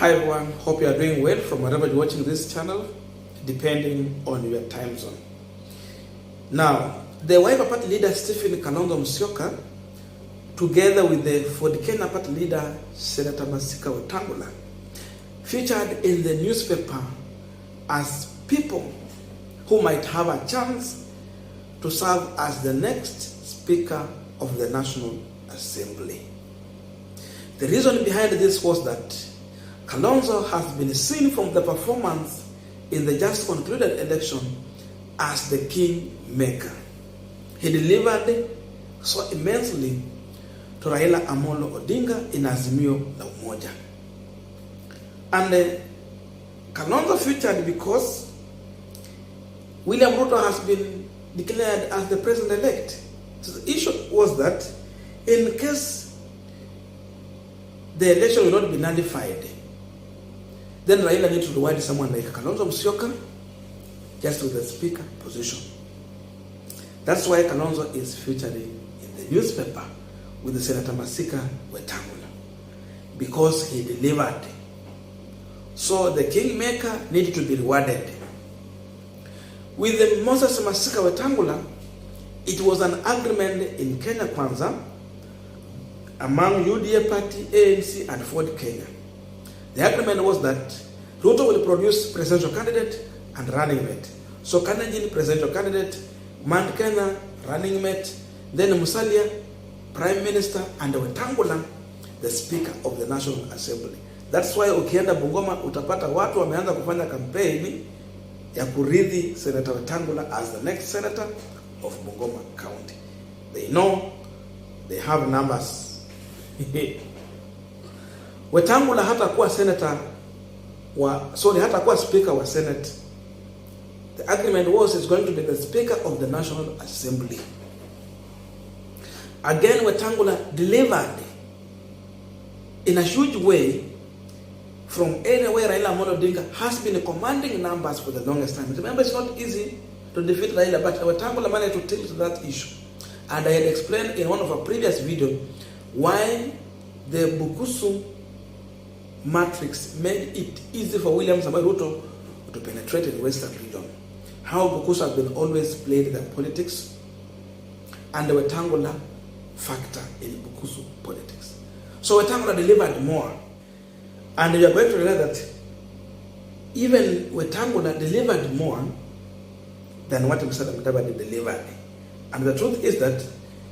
Hi everyone, hope you are doing well from wherever you're watching this channel, depending on your time zone. Now, the Wiper Party leader Stephen Kalonzo Musyoka, together with the Ford Kenya Party leader Senator Wetangula, featured in the newspaper as people who might have a chance to serve as the next Speaker of the National Assembly. The reason behind this was that Kalonzo has been seen from the performance in the just concluded election as the kingmaker. He delivered so immensely to railaodinga in Azimio la Umoja. And Kalonzo featured because William Ruto has been declared as the president-elect. So the issue was that in case the election will not be nullified, then Raila needs to reward someone like Kalonzo Musyoka just with the speaker position. That's why Kalonzo is featuring in the newspaper with the Senator Wetangula, because he delivered. So the kingmaker needed to be rewarded. With the Moses Wetangula, it was an agreement in Kenya Kwanza among UDA party, ANC, and Ford Kenya. The agreement was that Ruto will produce presidential candidate and running mate. So Kanajin, presidential candidate, Mount Kenya, running mate, then Musalia, prime minister, and Wetangula, the speaker of the National Assembly. That's why ukienda Bungoma utapata watu wameanza kufanya kampeni ya kurithi Senator Wetangula as the next senator of Bungoma County. They know they have numbers. Wetangula hatakuwa senator hatakuwa speaker wa Senate. The agreement was he's going to be the speaker of the National Assembly. Again, Wetangula delivered in a huge way from anywhere Raila Odinga has been commanding numbers for the longest time. Remember, it's not easy to defeat Raila, but Wetangula managed to tilt that issue. And I had explained in one of our previous videos why the Bukusu matrix made it easy for William Samoei Ruto to penetrate in the Western region. How Bukusu has been always played the politics, and the Wetangula factor in Bukusu politics. So Wetangula delivered more. And you are going to realize that even Wetangula delivered more than what Mr. Mudavadi delivered. And the truth is that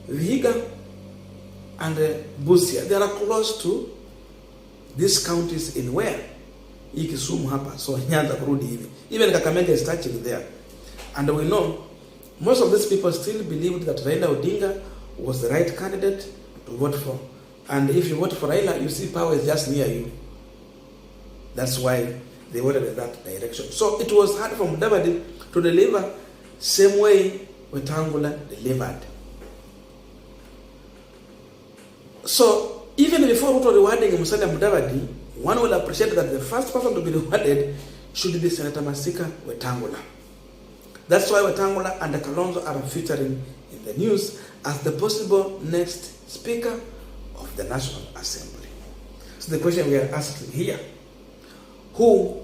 Vihiga and Busia, they are close to these counties in where? Kisumu hapa, so Nyanza kurudi hivi. Even Kakamega is touching there. And we know most of these people still believed that Raila Odinga was the right candidate to vote for. And if you vote for Raila, you see power is just near you. That's why they voted in that direction. So it was hard for Mudavadi to deliver same way Wetangula delivered. So even before Ruto rewarding Musalia Mudavadi, one will appreciate that the first person to be rewarded should be Senator Wetangula. That's why Wetangula and Kalonzo are featuring in the news as the possible next Speaker of the National Assembly. So the question we are asking here, who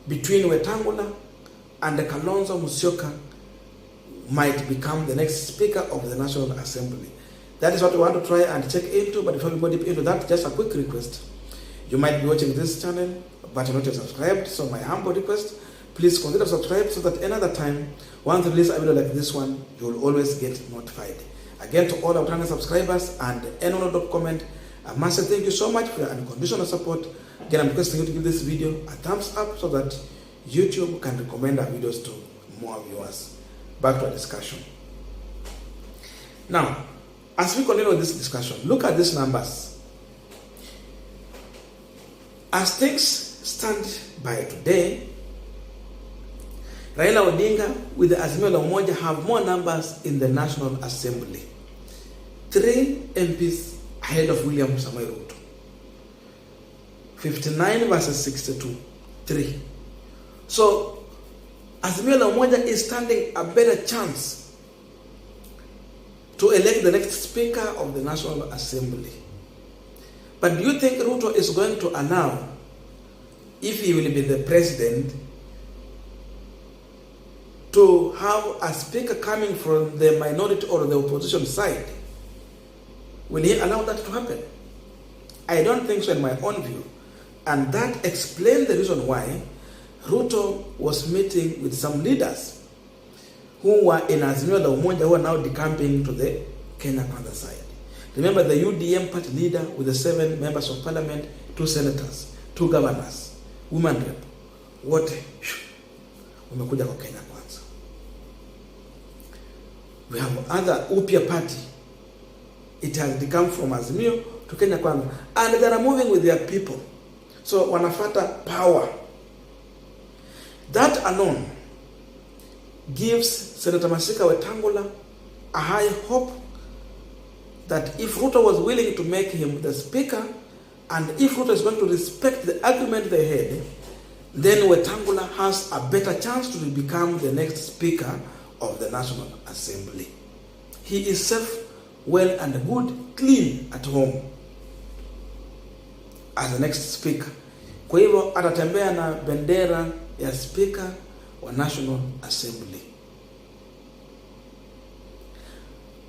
between Wetangula and Kalonzo Musyoka might become the next Speaker of the National Assembly? That is what we want to try and check into. But before we go deep into that, just a quick request. You might be watching this channel, but you're not yet subscribed. So my humble request, please consider subscribe so that another time, once I release a video like this one, you will always get notified. Again, to all our channel subscribers and anyone who comment, I must say thank you so much for your unconditional support. Again, I'm requesting you to give this video a thumbs up so that YouTube can recommend our videos to more viewers. Back to our discussion. Now, as we continue with this discussion, look at these numbers. As things stand by today, Raila Odinga with the Azimio la Umoja have more numbers in the National Assembly. 3 MPs ahead of William Samoei Ruto. 59 versus 62. 3. So, Azimio la Umoja is standing a better chance to elect the next Speaker of the National Assembly. But do you think Ruto is going to allow if he will be the president, to have a speaker coming from the minority or the opposition side? Will he allow that to happen? I don't think so in my own view. And that explains the reason why Ruto was meeting with some leaders who were in Azimio la Umoja, who are now decamping to the Kenya Kwanza side. Remember the UDM party leader with the 7 members of parliament, 2 senators, 2 governors, women rep, wote wamekuja kwa Kenya Kwanza. We have other UPIA party. It has become from Azimio to Kenya Kwanza, and they are moving with their people. So wanafata power. That alone gives Senator Masika Wetangula a high hope that if Ruto was willing to make him the speaker, and if Ruto is going to respect the agreement they had, then Wetangula has a better chance to become the next speaker of the National Assembly. He is safe, well and good, clean at home as the next speaker. Kwa hivyo atatembea na bendera ya speaker wa National Assembly.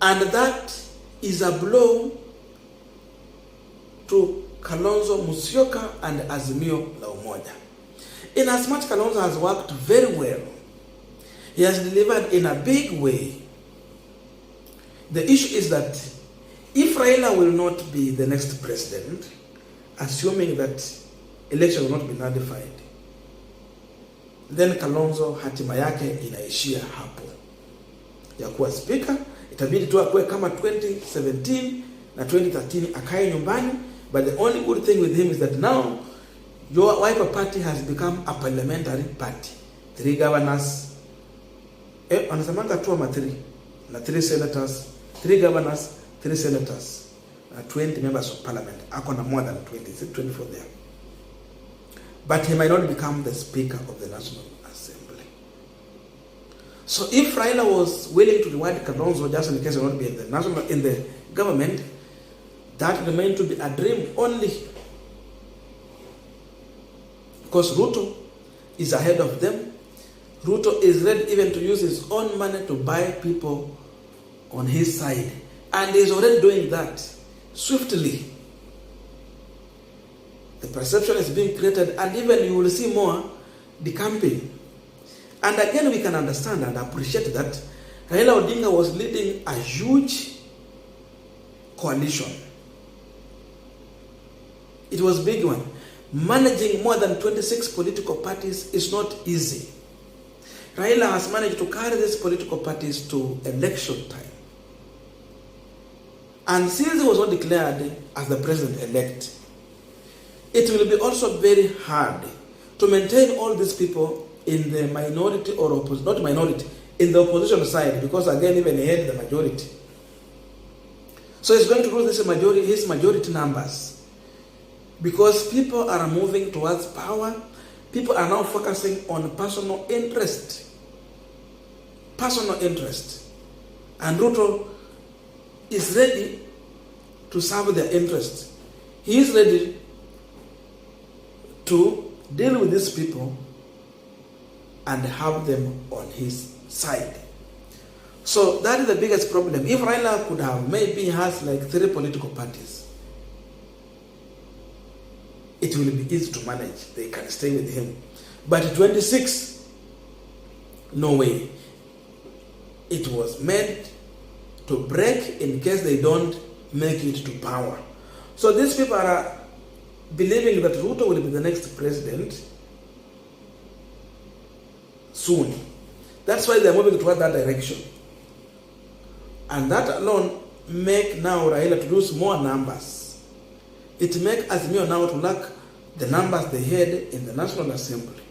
And that is a blow to Kalonzo Musyoka and Azimio la Umoja. In as much Kalonzo has worked very well, he has delivered in a big way. The issue is that if Raila will not be the next president, assuming that election will not be nullified, then Kalonzo hatima yake inaishia hapo ya kuwa speaker. Itabidi tu akue kama 2017 na 2013 akae nyumbani. But the only good thing with him is that now your Wiper party has become a parliamentary party. 3 governors, wanasemanga tu ama 3 na 3 senators, 3 governors, 3 senators, 20 members of parliament. Ako na more than 20, 24 there. But he might not become the speaker of the National Assembly. So if Raila was willing to reward Kalonzo just in case he will not be in the government, that remained to be a dream only. Because Ruto is ahead of them. Ruto is ready even to use his own money to buy people on his side. And he's already doing that swiftly. The perception is being created, and even you will see more decamping. And again, we can understand and appreciate that Railaodinga was leading a huge coalition. It was a big one. Managing more than 26 political parties is not easy. Raila has managed to carry these political parties to election time. And since he was not declared as the president-elect, it will be also very hard to maintain all these people in the minority or not minority, in the opposition side, because again, even he had the majority. So he's going to lose his majority numbers, because people are moving towards power. People are now focusing on personal interest. Personal interest. And Ruto is ready to serve their interest. He is ready to deal with these people and have them on his side. So that is the biggest problem. If Raila could have, maybe has like 3 political parties, it will be easy to manage. They can stay with him. But 26, no way. It was made to break in case they don't make it to power. So these people are believing that Ruto will be the next president soon. That's why they're moving toward that direction. And that alone make now Raila to lose more numbers. It make Azimio now to lack the numbers they had in the National Assembly.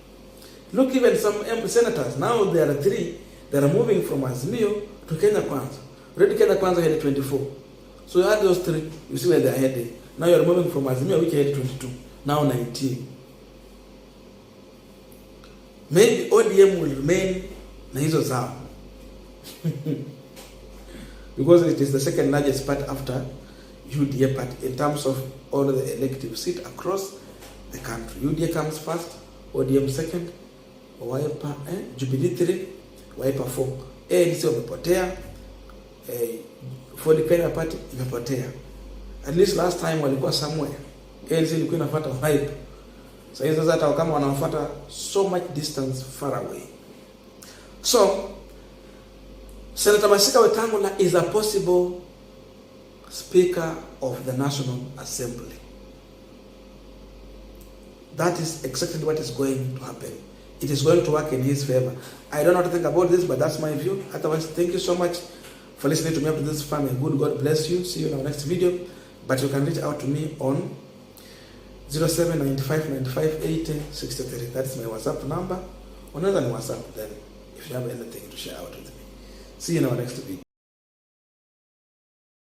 Look, even some senators, now there are 3 that are moving from Azimio to Kenya Kwanza. Already Kenya Kwanza had 24. So you add those 3, you see where they are heading. Now you are moving from Azimio, which had 22, now 19. Maybe ODM will remain na hizo zao. Because it is the second largest party after UDA party in terms of all the elective seats across the country. UDA comes first, ODM second, Wiper, Jubilee 3, Wiper 4. ANC wamepotea, Ford Kenya Party imepotea. At least last time walikuwa somewhere. ANC ilikuwa inafuata Wiper. So hizo hata kama wanafuata so much distance far away. So Senator Masika Wetangula is a possible Speaker of the National Assembly. That is exactly what is going to happen. It is going to work in his favor. I don't know what to think about this, but that's my view. Otherwise, thank you so much for listening to me up to this far. May good God bless you. See you in our next video. But you can reach out to me on 0795 95 80 63. That's my WhatsApp number. Another WhatsApp then, if you have anything to share out with me. See you in our next video.